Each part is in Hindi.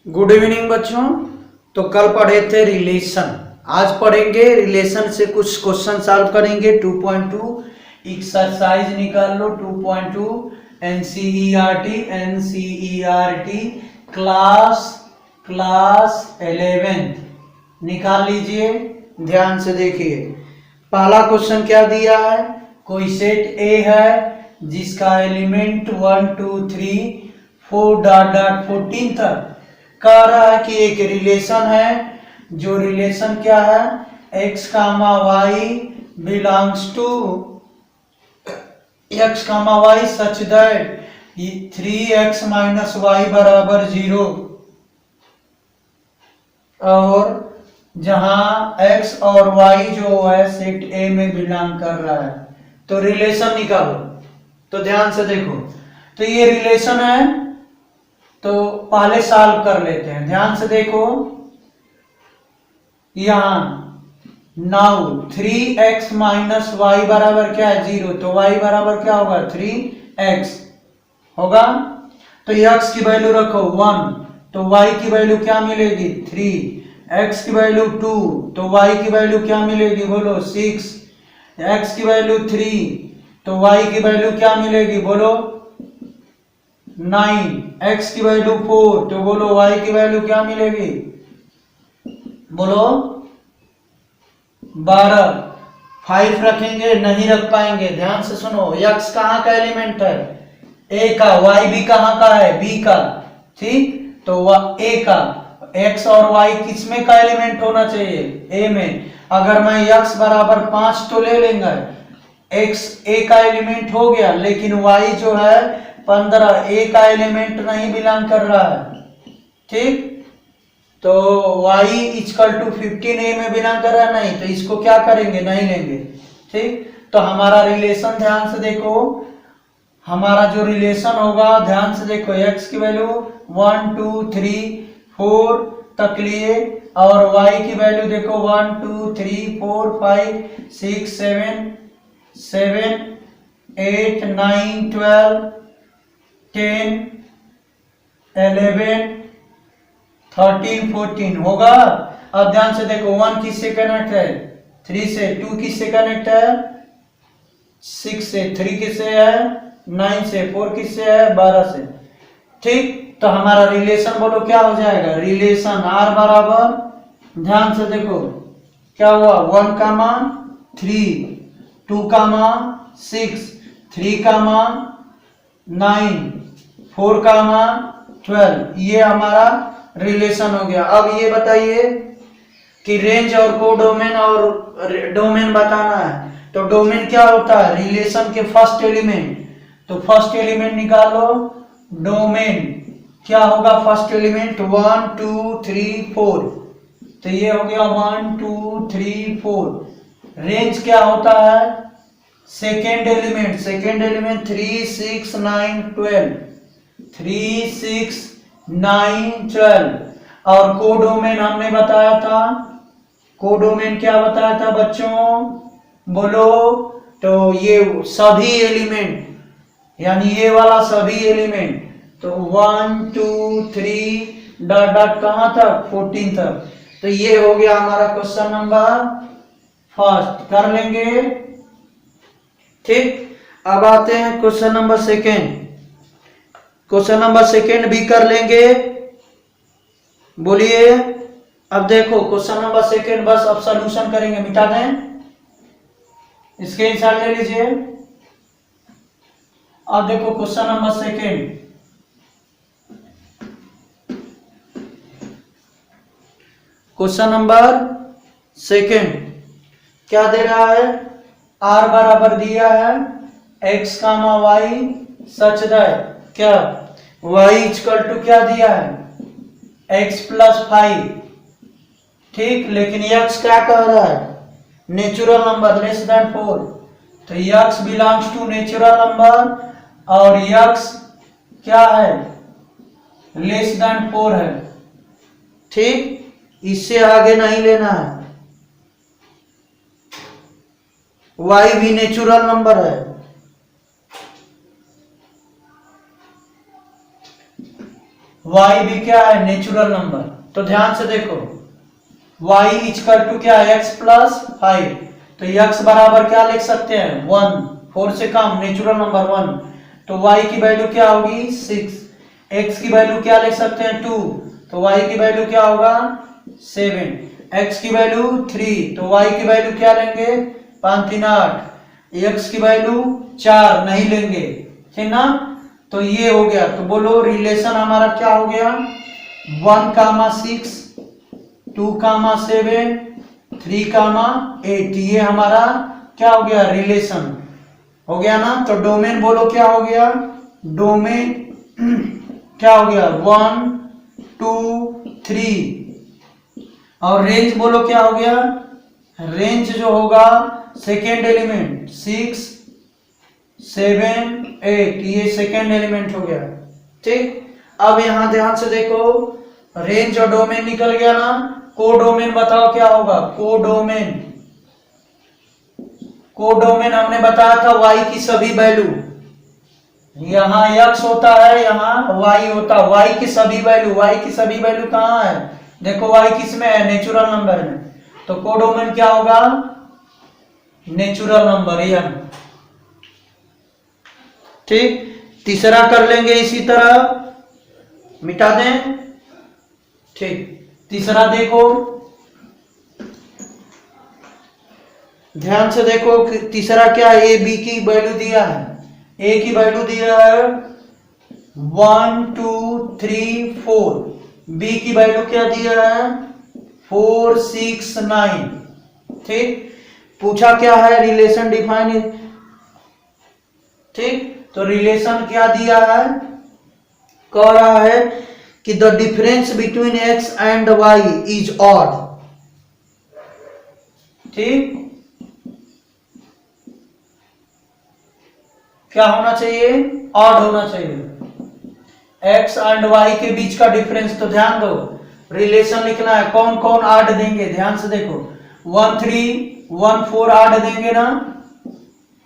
गुड इवनिंग बच्चों। तो कल पढ़े थे रिलेशन, आज पढ़ेंगे रिलेशन से कुछ क्वेश्चन सॉल्व करेंगे। 2.2 एक्सरसाइज निकाल लो। 2.2 एनसीईआरटी क्लास 11 निकाल लीजिए। ध्यान से देखिए, पहला क्वेश्चन क्या दिया है। कोई सेट ए है जिसका एलिमेंट 1 2 3 4 डॉट डॉट 14 तक कह रहा है कि एक रिलेशन है, जो रिलेशन क्या है, x comma y belongs to x comma y such that 3x minus y बराबर 0, और जहां x और y जो है सेट A में बिलोंग कर रहा है। तो रिलेशन निकालो। तो ध्यान से देखो, तो ये रिलेशन है, तो पहले सॉल्व कर लेते हैं। ध्यान से देखो, यहां नाउ 3x माइनस वाई बराबर क्या है 0, तो y बराबर क्या होगा 3x होगा। तो x की वैल्यू रखो 1, तो y की वैल्यू क्या मिलेगी 3, x की वैल्यू 2, तो y की वैल्यू क्या मिलेगी बोलो 6, x की वैल्यू 3, तो y की वैल्यू क्या मिलेगी बोलो 9, x की वैल्यू 4, तो बोलो y की वैल्यू क्या मिलेगी बोलो 12। 5 रखेंगे नहीं रख पाएंगे। ध्यान से सुनो, x कहाँ का एलिमेंट है a का, y भी कहाँ का है b का, ठीक। तो a का x और y किसमें का एलिमेंट होना चाहिए a में। अगर मैं x बराबर 5 तो ले लेंगे, x a का एलिमेंट हो गया, लेकिन y जो है 15 a का एलिमेंट नहीं बिलोंग कर रहा है, ठीक। तो y इक्वल टू 15 a में बिलोंग कर रहा है नहीं, तो इसको क्या करेंगे नहीं लेंगे, ठीक। तो हमारा रिलेशन ध्यान से देखो, हमारा जो रिलेशन होगा ध्यान से देखो, x की वैल्यू 1 2 3 4 तक लिए, और y की वैल्यू देखो 1 2 3 4 5 6 7 8 9 12 10 11 13 14 होगा। अब ध्यान से देखो, 1 किससे कनेक्ट है 3 से, 2 किससे कनेक्ट है 6 से, 3 किससे है 9 से, 4 किससे है 12 से, ठीक। तो हमारा रिलेशन बोलो क्या हो जाएगा, रिलेशन r बराबर, ध्यान से देखो क्या हुआ 1 कामा 3 2 कामा 6 3 कामा 9 4 कामा 12, ये हमारा रिलेशन हो गया। अब ये बताइए कि रेंज और कोडोमेन और डोमेन बताना है। तो डोमेन क्या होता है रिलेशन के फर्स्ट एलिमेंट, तो फर्स्ट एलिमेंट निकालो। डोमेन क्या होगा फर्स्ट एलिमेंट 1 2 3 4, तो ये हो गया 1 2 3 4। रेंज क्या होता है सेकेंड एलिमेंट 3 6 9 12, 3 6 9 12। और कोडोमेन हमने बताया था, कोडोमेन क्या बताया था बच्चों बोलो, तो ये सभी एलिमेंट, यानी ये वाला सभी एलिमेंट, तो 1 2 3 डॉट डॉट कहां तक 14 तक। तो ये हो गया हमारा क्वेश्चन नंबर फर्स्ट, कर लेंगे, ठीक। अब आते हैं question number second. Question number second भी कर लेंगे, बोलिए। अब देखो क्वेश्चन नंबर सेकेंड, बस अब सॉल्यूशन करेंगे, मिटा दें, स्क्रीनशॉट ले लीजिए। अब देखो question number second, question number second क्या दे रहा है, r बराबर दिया है x comma y such that क्या y इक्वल टू क्या दिया है x प्लस 5, ठीक। लेकिन x क्या कह रहा है नेचुरल नंबर लेस देन 4, तो x belongs to natural number, और x क्या है लेस देन 4 है, ठीक। इससे आगे नहीं लेना है, y भी नेचुरल नंबर है, y भी क्या है, नेचुरल नंबर। तो ध्यान से देखो, y इक्वल टू क्या है, x प्लस 5। तो x बराबर क्या लिख सकते हैं, 1, 4 से कम, नेचुरल नंबर 1। तो y की वैल्यू क्या होगी, 6। x की वैल्यू क्या लिख सकते हैं, 2। तो y की वैल्यू क्या होगा, 7। x की वैल्यू 3, तो y की वैल्यू क्या लेंगे, 5 3 8। x की वैल्यू 4 नहीं लेंगे, ठीक ना। तो ये हो गया। तो बोलो रिलेशन हमारा क्या हो गया, 1,6, 2,7, 3,8। ये हमारा क्या हो गया, रिलेशन हो गया ना। तो डोमेन बोलो क्या हो गया, डोमेन क्या हो गया, 1 2 3। और रेंज बोलो क्या हो गया, रेंज जो होगा सेकेंड एलिमेंट 6 7 8, ये सेकेंड एलिमेंट हो गया, ठीक। अब यहां ध्यान से देखो, रेंज और डोमेन निकल गया ना। कोडोमेन बताओ क्या होगा, कोडोमेन। कोडोमेन हमने बताया था y की सभी वैल्यू, यहाँ x होता है, यहाँ y होता है, y की सभी वैल्यू। y की सभी वैल्यू कहाँ है, देखो y किस में है, नेचुरल नंबर में। तो कोडोमेन क्या होगा, नेचुरल नंबर n, ठीक। तीसरा कर लेंगे इसी तरह, मिटा दें, ठीक। तीसरा देखो, ध्यान से देखो, तीसरा क्या है, ए बी की वैल्यू दिया है। ए की वैल्यू दिया है 1 2 3 4। बी की वैल्यू क्या दिया है, 4 6 9, ठीक। पूछा क्या है, रिलेशन डिफाइन, ठीक। तो रिलेशन क्या दिया है, कह रहा है कि the difference between x and y is odd, ठीक। क्या होना चाहिए, ऑड होना चाहिए, x एंड y के बीच का डिफरेंस। तो ध्यान दो, रिलेशन लिखना है, कौन कौन ऑड देंगे, ध्यान से देखो, 1 3 1 4 ऑड देंगे ना,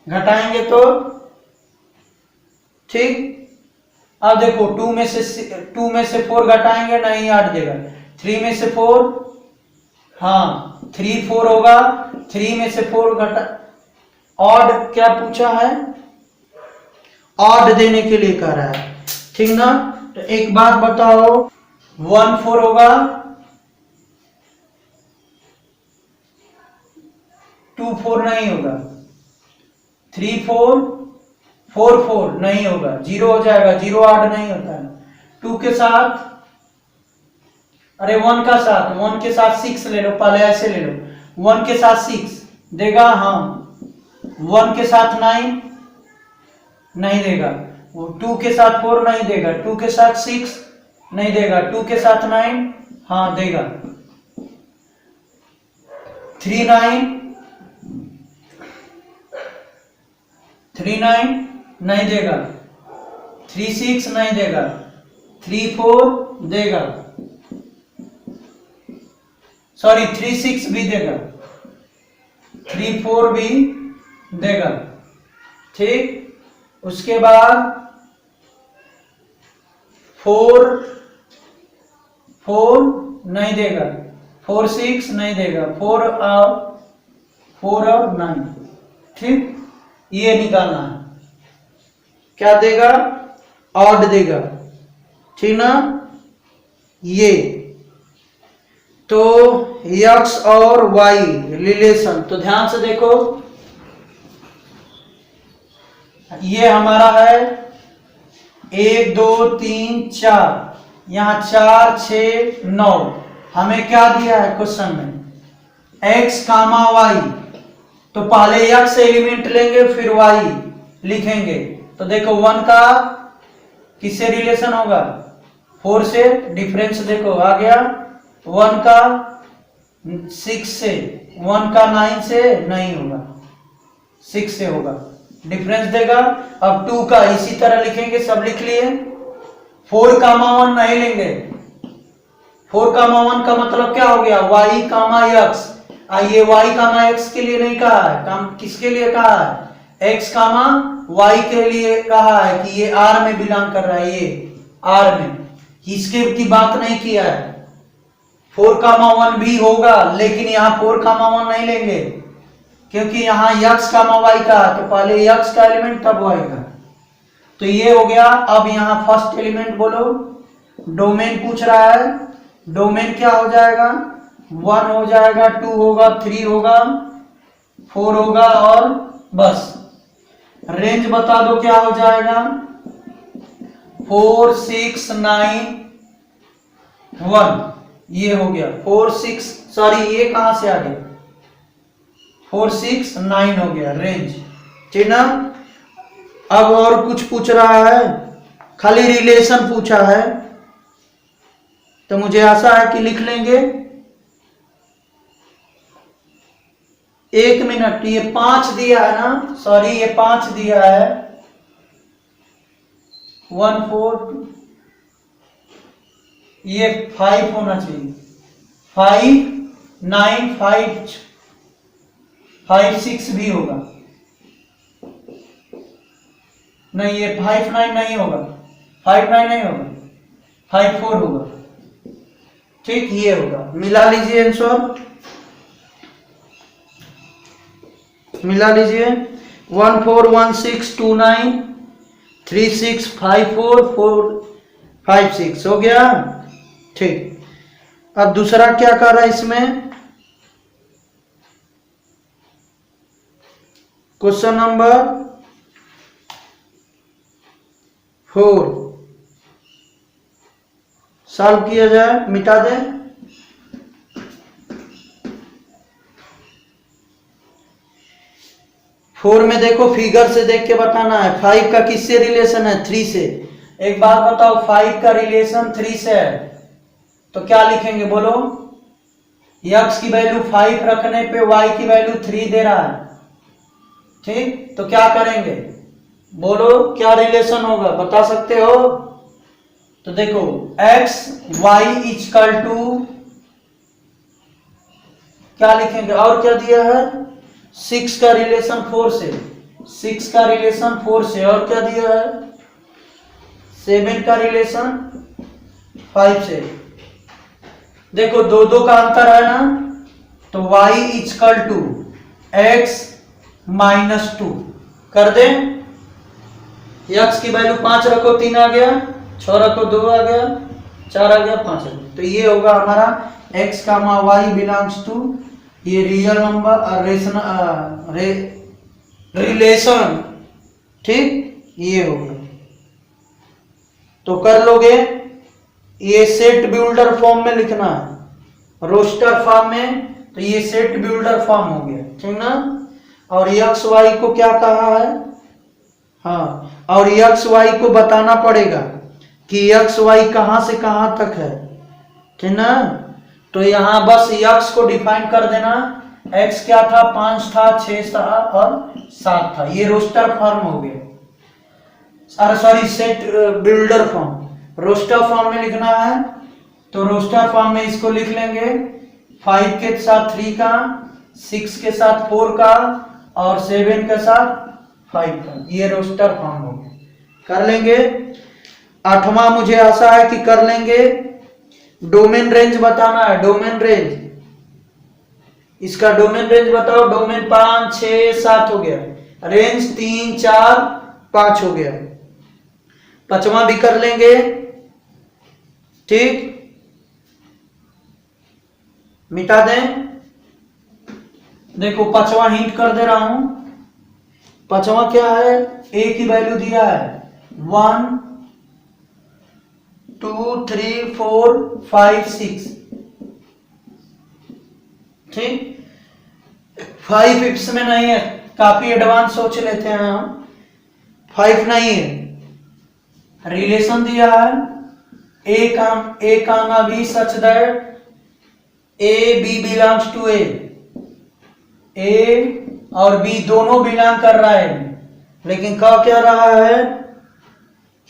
घटाएंगे तो, ठीक। अब देखो 2 में से 4 घटाएंगे, नहीं 8 देगा। 3 में से 4, हाँ 3 4 होगा, 3 में से 4 घटा, ऑड क्या पूछा है, ऑड देने के लिए कह रहा है, ठीक ना। तो एक बात बताओ, 1 4 होगा, 2 4 नहीं होगा, 3 4 4 4 नहीं होगा, 0 हो जाएगा, 0 8 नहीं होता है। 2 के साथ, अरे 1 का साथ, 1 के साथ 6 ले लो, पहले ऐसे ले लो, 1 के साथ 6 देगा, हाँ। 1 के साथ 9 नहीं देगा, 2 के साथ 4 नहीं देगा, 2 के साथ 6 नहीं देगा, 2 के साथ 9 हाँ देगा, 3 9 नहीं देगा, 3 6 नहीं देगा, 3 4 देगा, सॉरी 3 6 भी देगा, 3 4 भी देगा, ठीक। उसके बाद 4 4 नहीं देगा, 4 6 नहीं देगा, 4 और 9, ठीक। ये निकालना है, क्या देगा, ऑड देगा, ठीक ना। ये तो x और y रिलेशन, तो ध्यान से देखो, ये हमारा है 1 2 3 4, यहां 4 6 9। हमें क्या दिया है क्वेश्चन में, x कामा y। तो पहले x एलिमेंट लेंगे, फिर y लिखेंगे। तो देखो 1 का किससे रिलेशन होगा, 4 से, डिफरेंस देखो आ गया, 1 का 6 से, 1 का 9 से नहीं होगा, 6 से होगा, डिफरेंस देगा। अब 2 का इसी तरह लिखेंगे, सब लिख लिए। 4 कामा 1 नहीं लेंगे, 4 कामा 1 का मतलब क्या हो गया, y कामा x। ये y कामा x के लिए नहीं कहा है, काम किसके लिए कहा है, x कामा y के लिए कहा है कि ये r में बिलोंग कर रहा है, ये r में, इसके की बात नहीं किया है। 4,1 भी होगा, लेकिन यहाँ 4,1 नहीं लेंगे, क्योंकि यहाँ x, y का, तो पहले x का एलिमेंट तब y का। तो ये हो गया। अब यहाँ फर्स्ट एलिमेंट बोलो। डोमेन पूछ रहा है, डोमेन क्या हो जाएगा? 1 हो जाएगा, 2 होगा, 3 होगा, 4 होगा, और बस। रेंज बता दो क्या हो जाएगा? 4 6 9 1। ये हो गया 4 6, सॉरी ये कहां से आ गया? 4 6 9 हो गया रेंज, ठीक ना। अब और कुछ पूछ रहा है? खाली रिलेशन पूछा है, तो मुझे आशा है कि लिख लेंगे। 1 मिनट, ये 5 दिया है ना, सॉरी ये 5 दिया है। 1 4 2, ये 5 होना चाहिए। 5 9 5 5 6 भी होगा। नहीं, ये 5 9 नहीं होगा, 5 9 नहीं होगा, 5 4 होगा, ठीक। ये होगा, मिला लीजिए आंसर, मिला लीजिए। 1 4 1 6 2 9 3 6 5 4 4 5 6 हो गया, ठीक। अब दूसरा क्या कर रहा है इसमें? क्वेश्चन नंबर 4 सॉल्व किया जाए, मिटा दे। फोर में देखो, फिगर से देख के बताना है। 5 का किससे रिलेशन है? 3 से। एक बात बताओ, 5 का रिलेशन 3 से है, तो क्या लिखेंगे बोलो? x की वैल्यू 5 रखने पे y की वैल्यू 3 दे रहा है, ठीक। तो क्या करेंगे बोलो? क्या रिलेशन होगा, बता सकते हो? तो देखो, x y इक्वल टू क्या लिखेंगे? और क्या दिया है? 6 का रिलेशन 4 से, 6 का रिलेशन 4 से, और क्या दिया है? 7 का रिलेशन 5 से। देखो दो दो का अंतर है ना, तो y equal to x minus 2 कर दे। x की वैल्यू 5 रखो, 3 आ गया, 6 रखो, 2 आ गया, 4 आ गया, 5 आ गया। तो ये होगा हमारा x comma y belongs to ये रियल नंबर रिलेशन, ठीक। ये हो गया, तो कर लोगे। ये सेट बिल्डर फॉर्म में लिखना है, रोस्टर फॉर्म में, तो ये सेट बिल्डर फॉर्म हो गया, ठीक ना। और एक्स वाई को क्या कहा है? हाँ, और एक्स वाई को बताना पड़ेगा कि एक्स वाई कहां से कहां तक है, ठीक ना। तो यहां बस एक्स को डिफाइन कर देना। एक्स क्या था? 5 था, 6 था और 7 था। ये रोस्टर फॉर्म हो गया, अरे sorry set builder form. Roster form में लिखना है, तो रोस्टर फॉर्म में इसको लिख लेंगे। 5 के साथ 3 का, 6 के साथ 4 का, और 7 के साथ 5 का। ये रोस्टर फॉर्म हो गया, कर लेंगे। 8वां मुझे आशा है कि कर लेंगे। डोमेन रेंज बताना है, डोमेन रेंज। इसका डोमेन रेंज बताओ। डोमेन 5 6 7 हो गया, रेंज 3 4 5 हो गया। 5वां भी कर लेंगे, ठीक। मिटा दें। देखो 5वां हिंट कर दे रहा हूं। 5वां क्या है? ए की वैल्यू दिया है 1 2 3 4 5 6, ठीक। 5 इसमें नहीं है, काफी एडवांस सोच लेते हैं हम। 5 नहीं है, रिलेशन दिया है A comma B such that A B belongs to A और बी दोनों बिलोंग कर रहा है, लेकिन कह क्या रहा है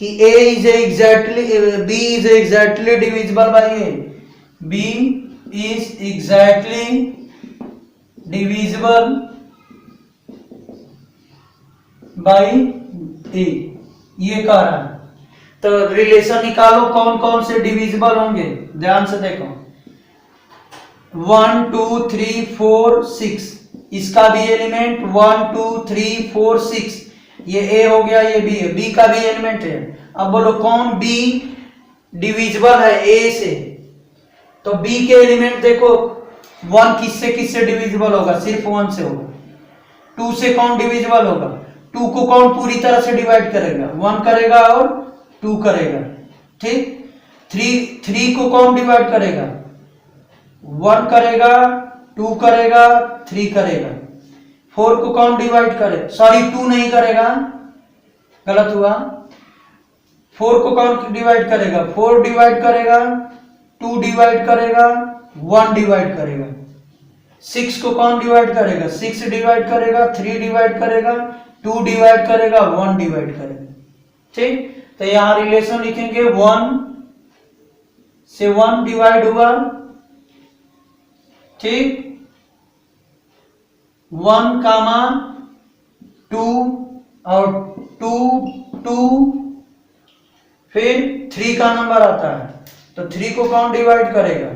कि A is exactly B is exactly divisible by A, B is exactly divisible by A, ये कह रहा है। तो रिलेशन निकालो कौन कौन से डिविजिबल होंगे, ध्यान से देखो 1 2 3 4 6, इसका भी एलिमेंट 1 2 3 4 6, ये ए हो गया, ये बी है, बी का भी एलिमेंट है। अब बोलो कौन बी डिविजिबल है ए से, तो बी के एलिमेंट देखो 1 किससे डिविजिबल होगा, सिर्फ 1 से होगा। 2 से कौन डिविजिबल होगा, 2 को कौन पूरी तरह से डिवाइड करेगा, 1 करेगा और 2 करेगा, ठीक। 3 को कौन डिवाइड करेगा, 1 करेगा, 2 करेगा, 3 करेगा। 4 को कौन डिवाइड करे, सॉरी 2 नहीं करेगा, गलत हुआ। 4 को कौन डिवाइड करेगा, 4 डिवाइड करेगा, 2 डिवाइड करेगा, 1 डिवाइड करेगा। 6 को कौन डिवाइड करेगा, 6 डिवाइड करेगा, 3 डिवाइड करेगा, 2 डिवाइड करेगा, 1 डिवाइड करेगा, ठीक। तो यहां रिलेशन लिखेंगे 1 से 1 डिवाइड हुआ, ठीक। 1 कामा 2 और 2 2, फिर 3 का नंबर आता है, तो 3 को कौन डिवाइड करेगा,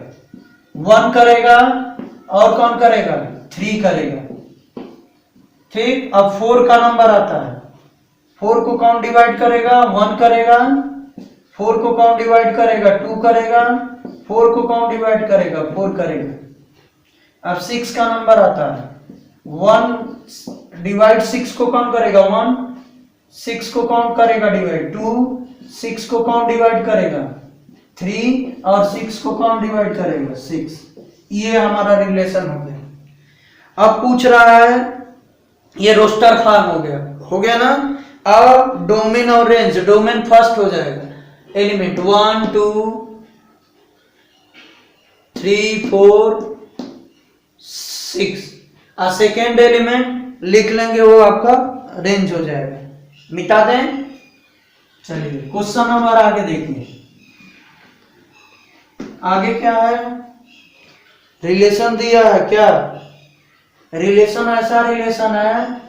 1 करेगा और कौन करेगा, 3 करेगा, ठीक। अब 4 का नंबर आता है, 4 को कौन डिवाइड करेगा, 1 करेगा, 4 को कौन डिवाइड करेगा, 2 करेगा, 4 को कौन डिवाइड करेगा, 4 करेगा। अब 6 का नंबर आता है, 1 डिवाइड 6 को कौन करेगा, 1, 6 को कौन करेगा डिवाइड, 2, 6 को कौन डिवाइड करेगा, 3, और 6 को कौन डिवाइड करेगा, 6। ये हमारा रिलेशन हो गया। अब पूछ रहा है, ये रोस्टर फॉर्म हो गया ना। अब डोमेन और रेंज, डोमेन फर्स्ट हो जाएगा, एलिमेंट 1 2 3 4 6, और सेकेंड एलिमेंट लिख लेंगे, वो आपका रेंज हो जाएगा। मिटा दें, चलिए क्वेश्चन नंबर आगे देखिए। आगे क्या है, रिलेशन दिया है, क्या रिलेशन, ऐसा रिलेशन है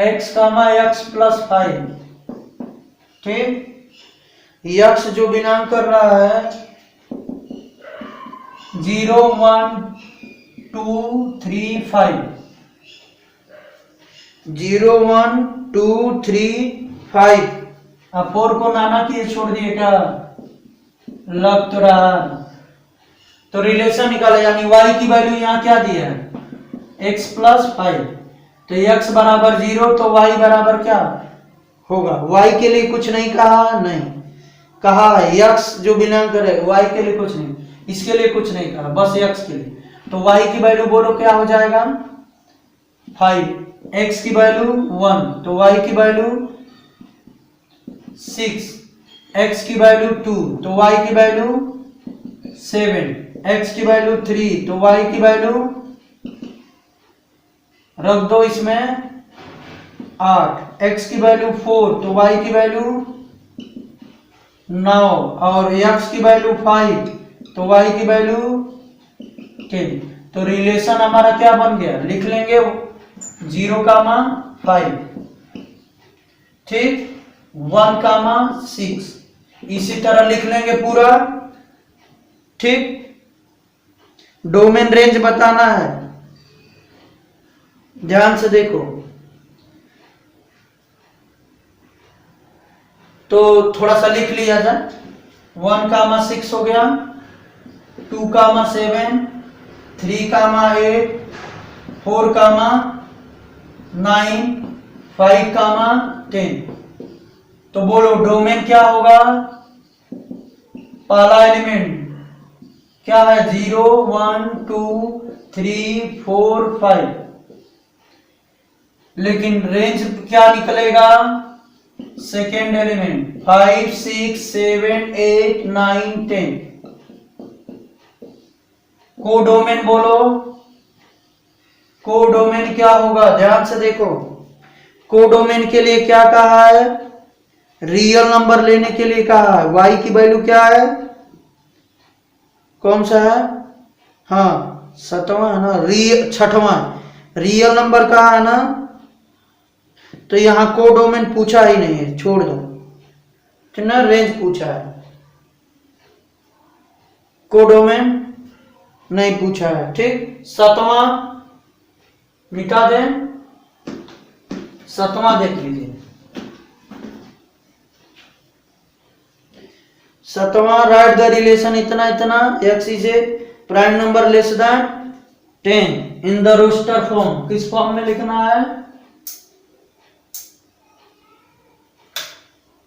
x कामा x प्लस 5, ठीक। x जो बिलोंग कर रहा है 0 1 2 3 5, 0 1 2 3 5। अब 4 को नाना किए छोड़ दिए, क्या लग तो रहा, तो रिलेशन निकाला, यानी y की वैल्यू यहाँ क्या दिया है, x प्लस 5, तो x बराबर 0, तो y बराबर क्या होगा, y के लिए कुछ नहीं कहा, नहीं कहा है, x जो बिलोंग करे y के लिए कुछ नहीं, इसके लिए कुछ नहीं कहा, बस x के लिए। तो y की वैल्यू बोलो क्या हो जाएगा 5, x की वैल्यू 1, तो y की वैल्यू 6, x की वैल्यू 2, तो y की वैल्यू 7, x की वैल्यू 3, तो y की वैल्यू रख दो इसमें 8, x की वैल्यू 4, तो y की वैल्यू 9, और x की वैल्यू 5, तो y की वैल्यू 10। तो रिलेशन हमारा क्या बन गया, लिख लेंगे 0 कामा 5, ठीक, 1 कामा 6, इसी तरह लिख लेंगे पूरा, ठीक। डोमेन रेंज बताना है, ध्यान से देखो, तो थोड़ा सा लिख लिया जाए। 1 कामा 6 हो गया, 2 कामा 7, 3 कामा 8, 4 कामा 9, 5 कामा 10। तो बोलो डोमेन क्या होगा, पहला एलिमेंट क्या है 0 1 2 3 4 5, लेकिन रेंज क्या निकलेगा, सेकेंड एलिमेंट 5 6 7 8 9 10। कोडोमेन बोलो, कोडोमेन क्या होगा, ध्यान से देखो, कोडोमेन के लिए क्या कहा है, रियल नंबर लेने के लिए कहा है, y की वैल्यू क्या है, कौन सा है, हाँ 7वां है ना, 6वां रियल नंबर कहा है ना, तो यहां कोडोमेन पूछा ही नहीं है, छोड़ दो। ठीक ना, रेंज पूछा है, कोडोमेन नहीं पूछा है। ठीक, सातवां मिटा दें, सातवां देख लीजिए। सातवां, राइट द रिलेशन इतना इतना x is a prime number less than 10 in the roster form. किस फॉर्म में लिखना है?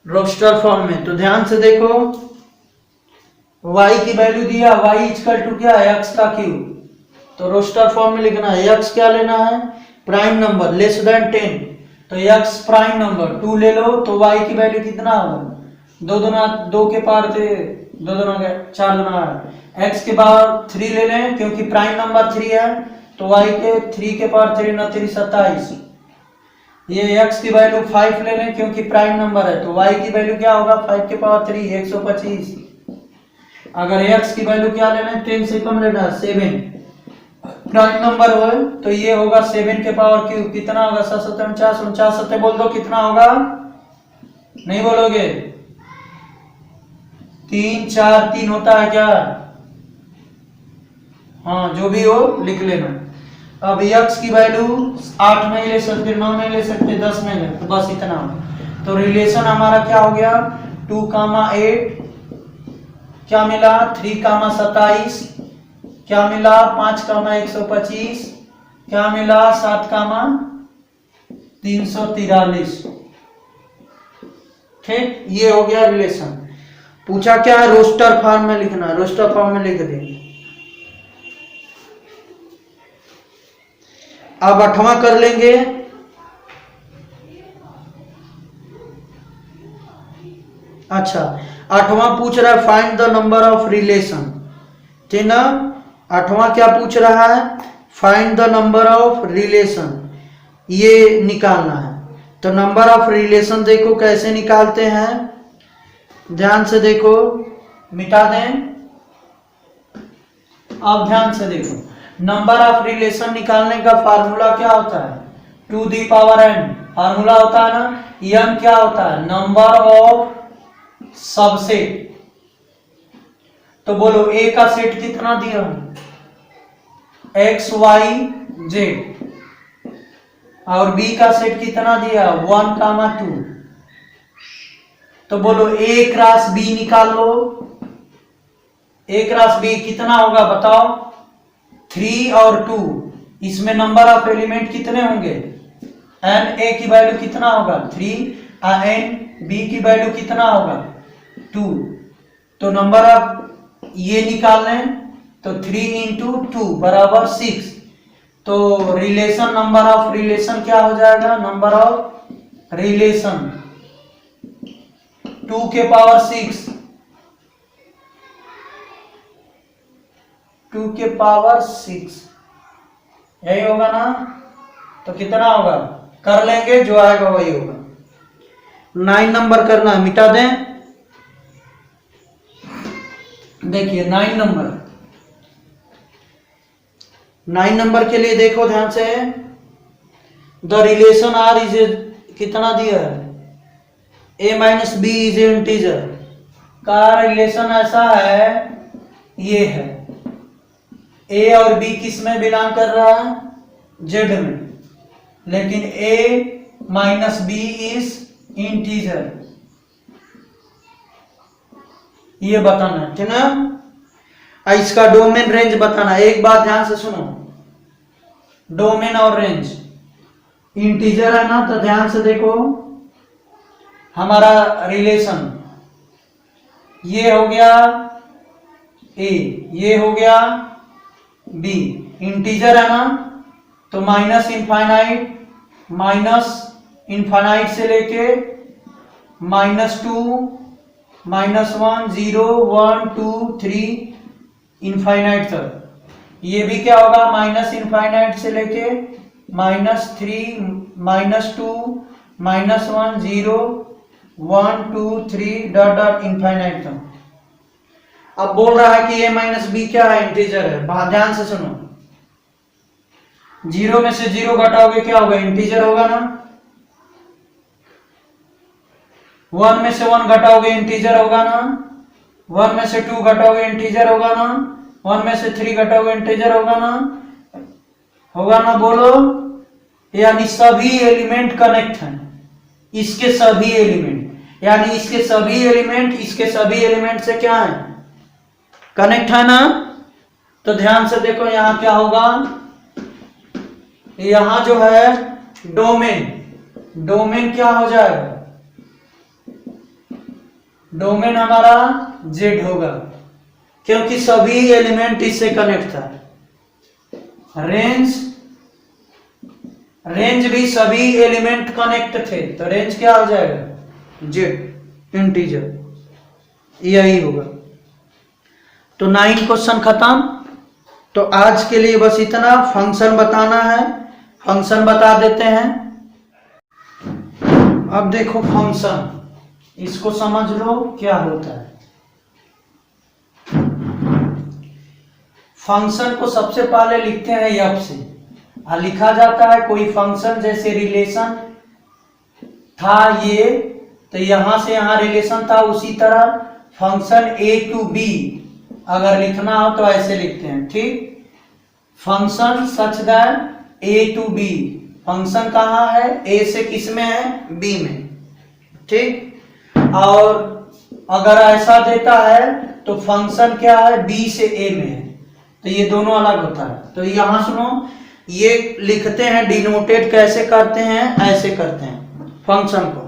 रोस्टर फॉर्म में। तो ध्यान से देखो, y की वैल्यू दिया, y इक्वल टू क्या है, x का क्यूब। तो रोस्टर फॉर्म में लिखना है, x क्या लेना है, प्राइम नंबर लेस देन 10। तो x प्राइम नंबर 2 ले लो, तो y की वैल्यू कितना होगा, 2 दूना 2 के पावर थे, 2 दूना 4 दूना 8। x के पावर 3 ले लें, क्योंकि प्राइम नंबर 3 है, तो y के 3 के पावर 3 ना 3 27। ये x की वैल्यू 5 ले लें, क्योंकि प्राइम नंबर है, तो y की वैल्यू क्या होगा, 5 के पावर 3 125। अगर x की वैल्यू क्या लेना है, 10 से कम लेना है, 7 प्राइम नंबर हो, तो ये होगा 7 के पावर क्यूब। कितना होगा, 749, 49 सत्ते बोल दो, कितना होगा, नहीं बोलोगे, 3 4 3 होता है क्या, हाँ जो भी हो लिख लेना। अब x की वैल्यू 8 नहीं ले सकते, 9 नहीं ले सकते, 10 नहीं ले, तो बस इतना। तो रिलेशन हमारा क्या हो गया, 2,8 क्या मिला, 3,27 क्या मिला, 5,125 क्या मिला, 7,343। ठीक, ये हो गया रिलेशन। पूछा क्या है, रोस्टर फॉर्म में लिखना, रोस्टर फॉर्म में लिख दे। अब 8वां कर लेंगे। अच्छा, 8वां पूछ रहा है find the number of relation. ठीक ना, 8वां क्या पूछ रहा है, find the number of relation, ये निकालना है। तो नंबर ऑफ रिलेशन देखो कैसे निकालते हैं, ध्यान से देखो, मिटा दें। अब ध्यान से देखो, नंबर ऑफ रिलेशन निकालने का फार्मूला क्या होता है, two the power n formula होता है ना, n क्या होता है, नंबर ऑफ सबसेट। तो बोलो a का सेट कितना दिया, x y z, और b का सेट कितना दिया, 1, 2। तो बोलो a क्रॉस b निकाल लो, a क्रॉस b कितना होगा बताओ, 3 और 2। इसमें नंबर ऑफ एलिमेंट कितने होंगे, n a की वैल्यू कितना होगा, 3, n b की वैल्यू कितना होगा, 2। तो नंबर ऑफ ये निकाल लें, तो 3 इंटू 2 बराबर 6। तो रिलेशन, नंबर ऑफ रिलेशन क्या हो जाएगा, नंबर ऑफ रिलेशन 2 के पावर 6, 2 के पावर 6, यही होगा ना। तो कितना होगा, कर लेंगे, जो आएगा वही होगा। 9 नंबर करना है, मिटा दें। देखिए 9 नंबर, 9 नंबर के लिए देखो ध्यान से, द रिलेशन आर इज कितना दिया है, a minus b is integer का रिलेशन ऐसा है, ये है a और b किस में बिलोंग कर रहा है, z में, लेकिन a minus b is integer, ये बताना है, ठीक ना। इसका डोमेन रेंज बताना। एक बात ध्यान से सुनो, डोमेन और रेंज, इंटीजर है ना, तो ध्यान से देखो, हमारा रिलेशन ये हो गया a, ये हो गया b, इंटीजर है ना, तो माइनस इनफाइनाइट से लेके -2, -1, 0, 1, 2, 3 इनफाइनाइट तक। ये भी क्या होगा, माइनस इनफाइनाइट से लेके -3, -2, -1, 0, 1, 2, 3 डॉट डॉट इनफाइनाइट तक। अब बोल रहा है कि a माइनस बी क्या है, इंटीजर है। ध्यान से सुनो, 0 में से 0 घटाओगे क्या होगा, इंटीजर होगा ना। 1 में से 1 घटाओगे इंटीजर होगा ना, 1 में से 2 घटाओगे इंटीजर होगा ना, 1 में से 3 घटाओगे इंटीजर होगा ना, बोलो। यानी सभी एलिमेंट कनेक्ट हैं, इसके सभी एलिमेंट, यानी इसके सभी एलिमेंट से क्या है, कनेक्ट है ना। तो ध्यान से देखो यहां क्या होगा, यहां जो है डोमेन क्या हो जाएगा, डोमेन हमारा Z होगा, क्योंकि सभी एलिमेंट इससे कनेक्ट था। रेंज भी सभी एलिमेंट कनेक्ट थे, तो रेंज क्या हो जाएगा, Z इंटीजर, यही होगा। तो 9 क्वेश्चन खत्म। तो आज के लिए बस इतना, फंक्शन बताना है, फंक्शन बता देते हैं। अब देखो फंक्शन, इसको समझ लो क्या होता है। फंक्शन को सबसे पहले लिखते हैं एफ से, लिखा जाता है कोई फंक्शन, जैसे रिलेशन था ये, तो यहां से यहां रिलेशन था, उसी तरह फंक्शन ए टू बी अगर लिखना हो तो ऐसे लिखते हैं, ठीक। Function such that a to b, function कहाँ है, ए से किस में है, बी में, ठीक। और अगर ऐसा देता है तो फंक्शन क्या है, बी से ए में है, तो ये दोनों अलग होता है। तो यहां सुनो, ये लिखते हैं, डिनोटेड कैसे करते हैं, ऐसे करते हैं फंक्शन को।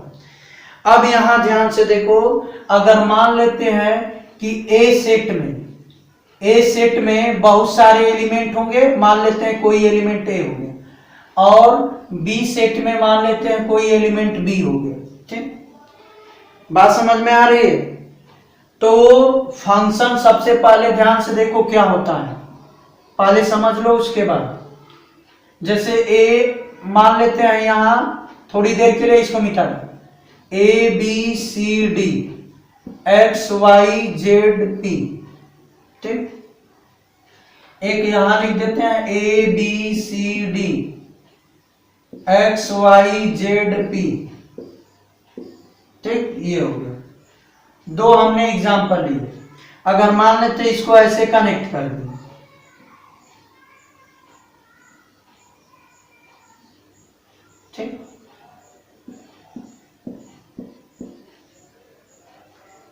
अब यहां ध्यान से देखो, अगर मान लेते हैं कि ए सेट में बहुत सारे एलिमेंट होंगे, मान लेते हैं कोई एलिमेंट ए हो गया, और बी सेट में मान लेते हैं कोई एलिमेंट बी हो गया, ठीक। बात समझ में आ रही है। तो फंक्शन सबसे पहले ध्यान से देखो क्या होता है, पहले समझ लो, उसके बाद जैसे ए मान लेते हैं, यहां थोड़ी देर के लिए इसको मिटा दो, a b c d x y z p, ठीक। एक यहां लिख देते हैं a b c d x y z p, ठीक। ये हो गया, दो हमने एग्जांपल लिए। अगर मान लेते हैं इसको ऐसे कनेक्ट कर दिए, ठीक।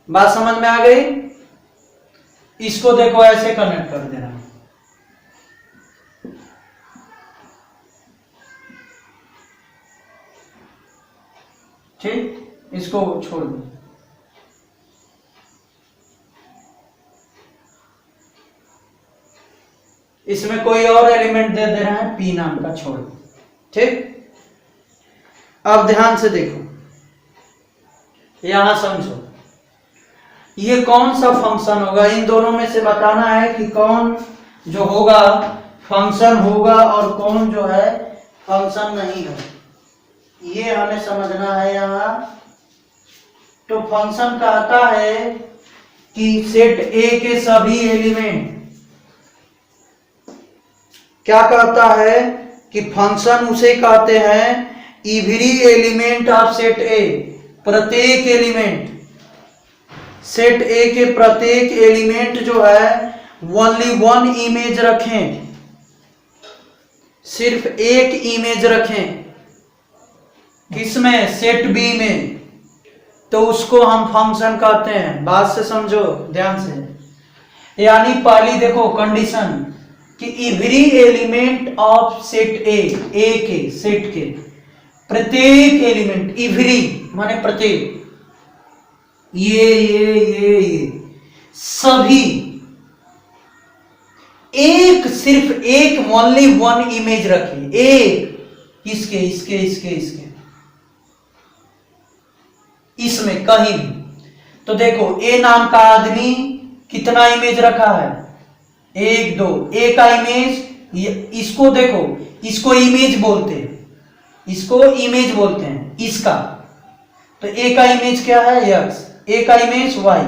बात समझ में आ गई। इसको देखो ऐसे कनेक्ट कर देना, ठीक। इसको छोड़ दो, इसमें कोई और एलिमेंट दे रहे हैं, पी नाम का, छोड़ दो, ठीक। अब ध्यान से देखो, यहां समझो, ये कौन सा फंक्शन होगा, इन दोनों में से बताना है कि कौन जो होगा फंक्शन होगा और कौन जो है फंक्शन नहीं है, ये हमें समझना है यहां। तो फंक्शन कहता है कि सेट ए के सभी एलिमेंट, क्या कहता है कि फंक्शन उसे कहते हैं एवरी एलिमेंट ऑफ सेट ए, प्रत्येक एलिमेंट, सेट ए के प्रत्येक एलिमेंट जो है ओनली वन इमेज रखें, सिर्फ एक इमेज रखें, किसमें, सेट बी में, तो उसको हम फंक्शन कहते हैं। बात से समझो ध्यान से, यानी पहली देखो कंडीशन कि एवरी एलिमेंट ऑफ सेट ए के सेट के प्रत्येक एलिमेंट, एवरी माने प्रत्येक, ये सभी एक, सिर्फ एक, ओनली वन इमेज रखिए, एक, इसके इसके इसके इसके इसमें कहीं भी। तो देखो ए नाम का आदमी कितना इमेज रखा है, 1 2, ए का इमेज, इसको देखो, इसको इमेज बोलते हैं, इसको इमेज बोलते हैं, इसका। तो ए का इमेज क्या है, एक्स, ए का इमेज वाई,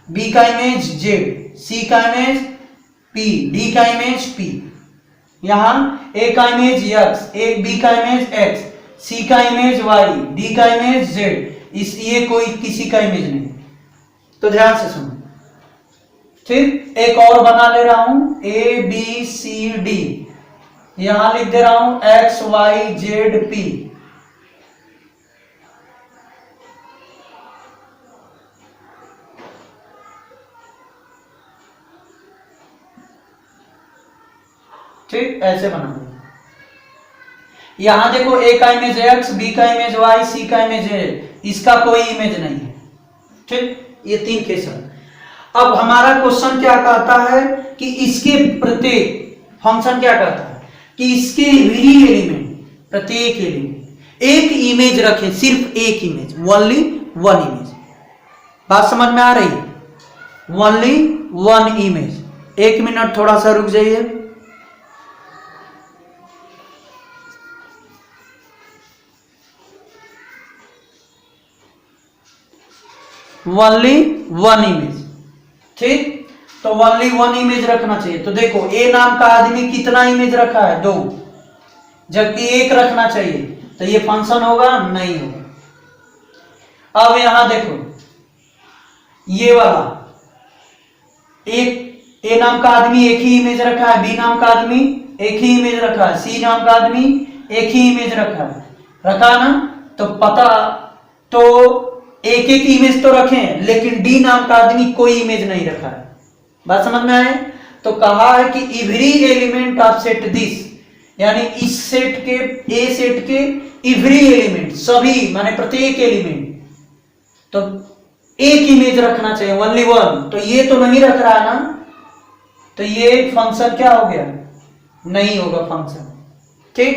बी का इमेज जेड, सी का इमेज पी, डी का इमेज पी। यहां ए का इमेज एक्स, बी का इमेज एक्स, सी का इमेज वाई, डी का इमेज जेड, ये कोई किसी का इमेज नहीं। तो ध्यान से सुनो, ठीक। एक और बना ले रहा हूं, ABCD, यहां लिख दे रहा हूं XYZP। ठीक, ऐसे बना दो। यहां देखो, A का इमेज X, B का इमेज Y, C का इमेज है, इसका कोई इमेज नहीं है। ठीक, ये 3 केस है। अब हमारा क्वेश्चन क्या कहता है कि इसके प्रत्येक फंक्शन क्या कहता है कि इसके एवरी एलिमेंट, प्रत्येक एलिमेंट एक इमेज रखें, सिर्फ एक इमेज, ओनली वन इमेज। बात समझ में आ रही है? Only one image. 1 मिनट थोड़ा सा रुक जाइए। ओनली वन इमेज, ठीक। तो ओनली वन इमेज रखना चाहिए। तो देखो, ए नाम का आदमी कितना इमेज रखा है? 2, जबकि 1 रखना चाहिए। तो ये फंक्शन होगा? नहीं होगा। अब यहां देखो, ये वाला एक ए नाम का आदमी एक ही इमेज रखा है, बी नाम का आदमी एक ही इमेज रखा है, सी नाम का आदमी एक ही इमेज रखा है, रखा ना? तो पता, तो एक एक इमेज तो रखें, लेकिन डी नाम का आदमी कोई इमेज नहीं रखा है। बात समझ में आए? तो कहा है कि every element of set this, यानी इस सेट के, ए सेट के एवरी एलिमेंट, सभी माने प्रत्येक एलिमेंट, तो एक इमेज रखना चाहिए, ओनली वन। तो ये तो नहीं रख रहा है ना, तो ये फंक्शन क्या हो गया? नहीं होगा फंक्शन। ठीक,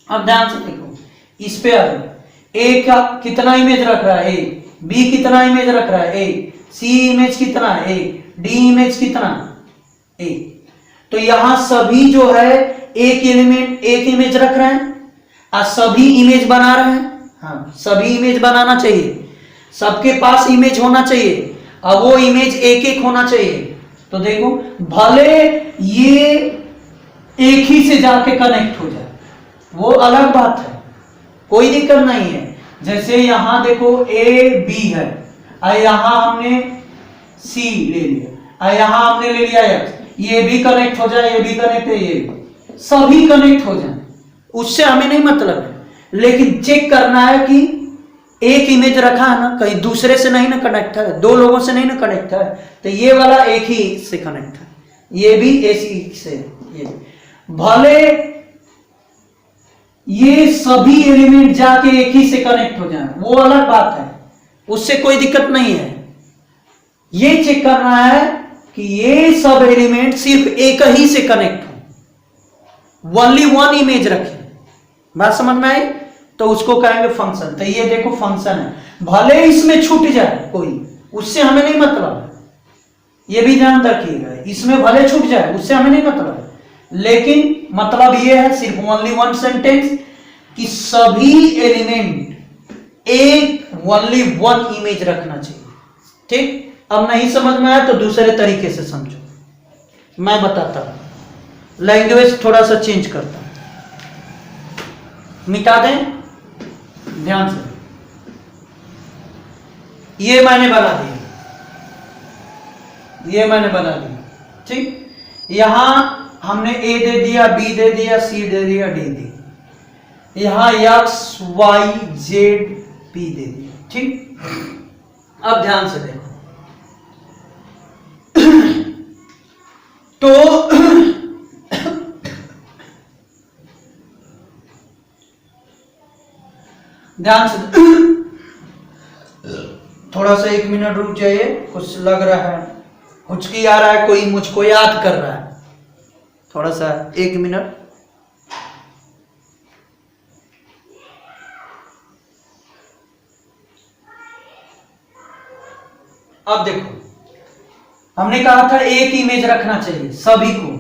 अब ध्यान से देखो, इस पे आ जाओ। ए का कितना इमेज रख रहा है? ए। बी कितना इमेज रख रहा है? ए। सी इमेज कितना है? ए। डी इमेज कितना? ए। तो यहां सभी जो है एक एलिमेंट एक इमेज रख रहे हैं और सभी इमेज बना रहे हैं। हाँ, सभी इमेज बनाना चाहिए, सबके पास इमेज होना चाहिए, और वो इमेज एक एक होना चाहिए। तो देखो, भले ये एक ही से जाके कनेक्ट हो जाए, वो अलग बात है, कोई दिक्कत नहीं है। जैसे यहां देखो, ए बी है, और यहां हमने सी ले लिया, और यहां हमने ले लिया एक्स, ये भी कनेक्ट हो जाए, ये भी कनेक्ट है, ये भी, सभी कनेक्ट हो जाए, उससे हमें नहीं मतलब है। लेकिन चेक करना है कि एक इमेज रखा है ना, कहीं दूसरे से नहीं ना कनेक्ट है, 2 लोगों से नहीं ना कनेक्ट है। तो ये वाला एक ही से कनेक्ट है, ये भी ऐसी से, ये भले ये सभी एलिमेंट जाके एक ही से कनेक्ट हो जाए, वो अलग बात है, उससे कोई दिक्कत नहीं है। ये चेक करना है कि ये सब एलिमेंट सिर्फ एक ही से कनेक्ट हो, ओनली वन इमेज रखे। बात समझ में आई? तो उसको कहेंगे फंक्शन। तो ये देखो फंक्शन है, भले इसमें छूट जाए कोई, उससे हमें नहीं मतलब है, ये भी ध्यान रखिएगा। इसमें भले छूट जाए, उससे हमें नहीं मतलब है, लेकिन मतलब ये है सिर्फ ओनली वन सेंटेंस कि सभी एलिमेंट एक ओनली वन इमेज रखना चाहिए। ठीक, अब नहीं समझ में आया तो दूसरे तरीके से समझो, मैं बताता हूं। लैंग्वेज थोड़ा सा चेंज करता हूं, मिटा दें, ध्यान से। ये मैंने बना दिया, ये मैंने बना दिया। ठीक, यहां हमने ए दे दिया, बी दे दिया, सी दे दिया, डी दे दिया, यहां एक्स वाई जेड पी दे दिया। ठीक, अब ध्यान से देखो, तो ध्यान से थोड़ा सा 1 मिनट रुक जाइए, कुछ लग रहा है, हुचकी आ रहा है, कोई मुझको याद कर रहा है, थोड़ा सा 1 मिनट। अब देखो, हमने कहा था एक इमेज रखना चाहिए सभी को।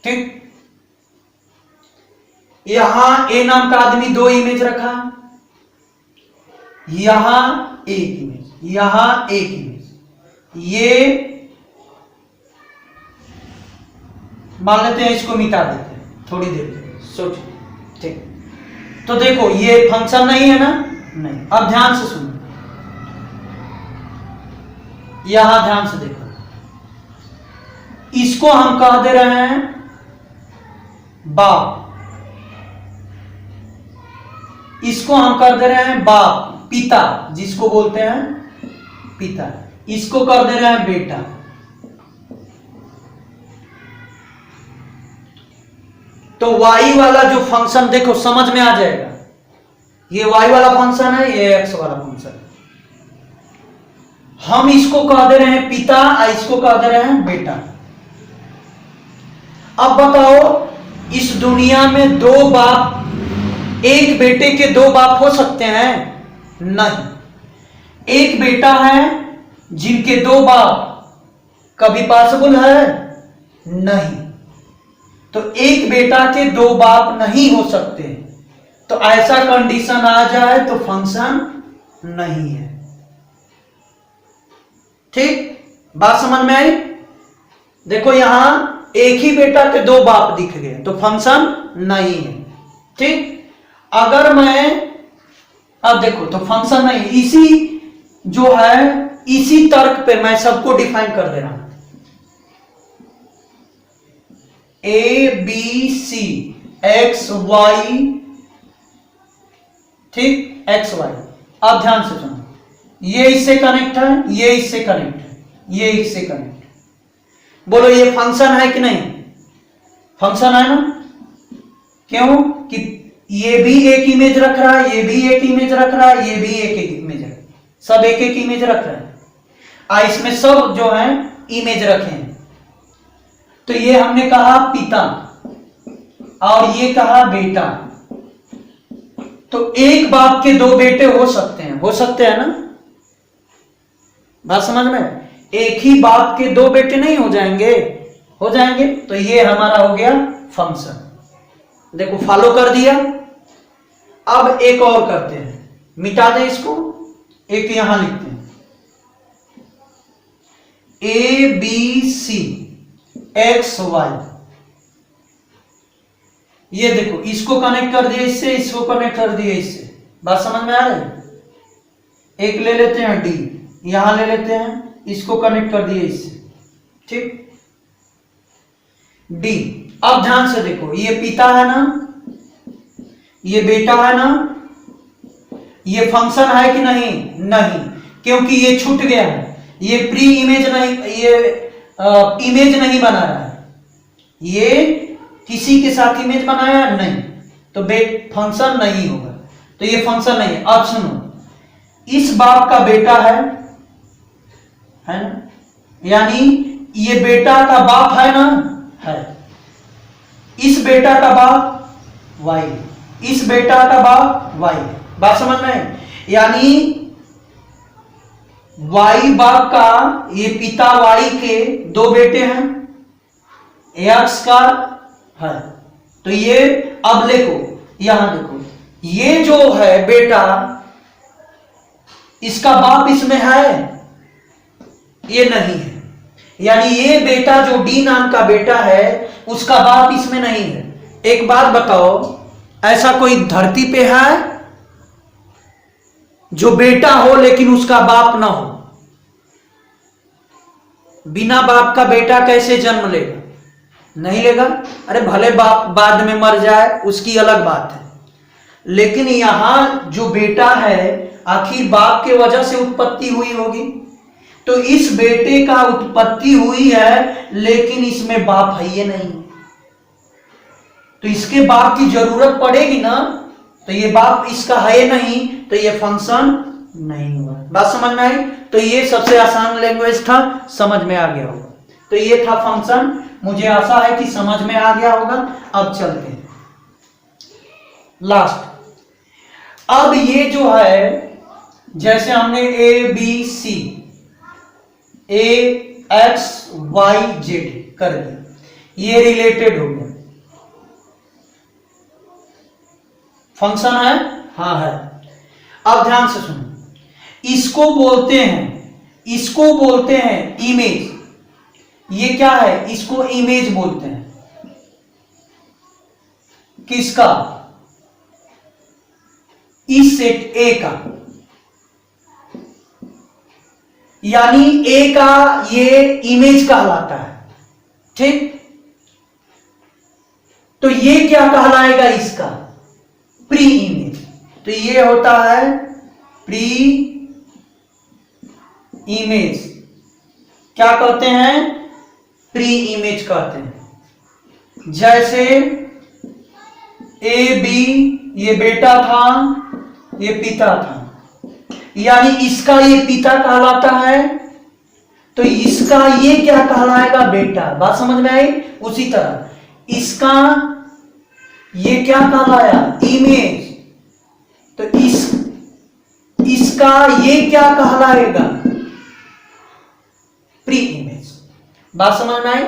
ठीक, यहां ए नाम का आदमी 2 इमेज रखा, यहां एक इमेज, यहां एक इमेज, ये मान लेते हैं, इसको मिटा देते हैं थोड़ी देर के लिए, सोचिए। ठीक, तो देखो ये फंक्शन नहीं है ना, नहीं। अब ध्यान से सुनो, यहां ध्यान से देखो, इसको हम कह दे रहे हैं बाप, इसको हम कर दे रहे हैं बाप, पिता जिसको बोलते हैं पिता, इसको कर दे रहे हैं बेटा। तो y वाला जो फंक्शन देखो समझ में आ जाएगा, ये y वाला फंक्शन है, ये x वाला फंक्शन है। हम इसको कह दे रहे हैं पिता और इसको कह दे रहे हैं बेटा। अब बताओ, इस दुनिया में दो बाप, एक बेटे के दो बाप हो सकते हैं? नहीं। एक बेटा है जिनके दो बाप, कभी पॉसिबल है? नहीं। तो एक बेटा के दो बाप नहीं हो सकते, तो ऐसा कंडीशन आ जाए तो फंक्शन नहीं है। ठीक, बात समझ में आई? देखो यहां एक ही बेटा के दो बाप दिख गए तो फंक्शन नहीं है। ठीक, अगर मैं अब देखो तो फंक्शन नहीं, इसी जो है इसी तर्क पे मैं सबको डिफाइन कर दे रहा हूं, a b c x y, ठीक, एक्स वाई। अब ध्यान से सुनो, ये इससे कनेक्ट है, ये इससे कनेक्ट है, ये इससे कनेक्ट है। बोलो ये फंक्शन है कि नहीं? फंक्शन है ना? क्यों कि ये भी एक इमेज रख रहा है, ये भी एक इमेज रख रहा है, ये भी एक इमेज रख रहा है, सब एक एक इमेज रख रहे हैं, इसमें सब जो है इमेज रखे हैं। तो ये हमने कहा पिता और ये कहा बेटा, तो एक बाप के दो बेटे हो सकते हैं, हो सकते हैं ना? बात समझ में? एक ही बाप के दो बेटे नहीं हो जाएंगे? हो जाएंगे। तो ये हमारा हो गया फंक्शन। देखो फॉलो कर दिया। अब एक और करते हैं, मिटा दें इसको, एक यहां लिखते हैं, a b c x y. ये देखो इसको कनेक्ट कर दिया इससे, इसको कनेक्ट कर दिया इससे। बात समझ में आ रही है? एक ले लेते हैं डी, यहां ले लेते हैं, इसको कनेक्ट कर दिया इससे। ठीक, डी। अब ध्यान से देखो, ये पिता है ना, ये बेटा है ना, ये फंक्शन है कि नहीं? नहीं, क्योंकि ये छूट गया है, ये प्री इमेज नहीं, ये इमेज नहीं बना रहा है, ये किसी के साथ इमेज बनाया नहीं, तो फंक्शन नहीं होगा। तो ये फंक्शन नहीं है। अब सुनो, इस बाप का बेटा है ना, यानी ये बेटा का बाप है ना, है। इस बेटा का बाप वाई, इस बेटा का बाप वाई। बात समझ में है? यानी वाई बाप का, ये पिता वाई के दो बेटे हैं, एक्स का है। तो ये अब देखो, यहां देखो, ये जो है बेटा, इसका बाप इसमें है? ये नहीं है। यानी ये बेटा जो डी नाम का बेटा है, उसका बाप इसमें नहीं है। एक बात बताओ, ऐसा कोई धरती पे है जो बेटा हो लेकिन उसका बाप ना हो? बिना बाप का बेटा कैसे जन्म लेगा? नहीं लेगा। अरे भले बाप बाद में मर जाए, उसकी अलग बात है, लेकिन यहां जो बेटा है, आखिर बाप के वजह से उत्पत्ति हुई होगी। तो इस बेटे का उत्पत्ति हुई है, लेकिन इसमें बाप है ये नहीं, तो इसके बाप की जरूरत पड़ेगी ना, तो ये बाप इसका है नहीं, तो ये फंक्शन नहीं हुआ। बात समझ में आई? तो ये सबसे आसान लैंग्वेज था, समझ में आ गया होगा। तो ये था फंक्शन, मुझे आशा है कि समझ में आ गया होगा। अब चलते हैं लास्ट। अब ये जो है, जैसे हमने a b c, a x y z कर दिया, ये रिलेटेड हो गया। फंक्शन है? हाँ है। अब ध्यान से सुनो, इसको बोलते हैं इमेज। ये क्या है? इसको इमेज बोलते हैं। किसका? इस सेट ए का, यानी ए का ये इमेज कहलाता है, ठीक। तो ये क्या कहलाएगा, इसका प्री इमेज। तो ये होता है प्री इमेज, क्या कहते हैं, प्री इमेज कहते हैं। जैसे ए बी, ये बेटा था, ये पिता था, यानी इसका ये पिता कहलाता है, तो इसका ये क्या कहलाएगा, बेटा। बात समझ में आई। उसी तरह इसका ये क्या कहलाया, इमेज, तो इसका ये क्या कहलाएगा, प्री इमेज। बात समझ में आई।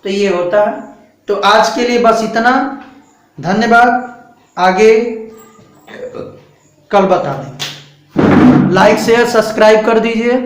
तो ये होता है। तो आज के लिए बस इतना, धन्यवाद। आगे कल बता दें। लाइक शेयर सब्सक्राइब कर दीजिए।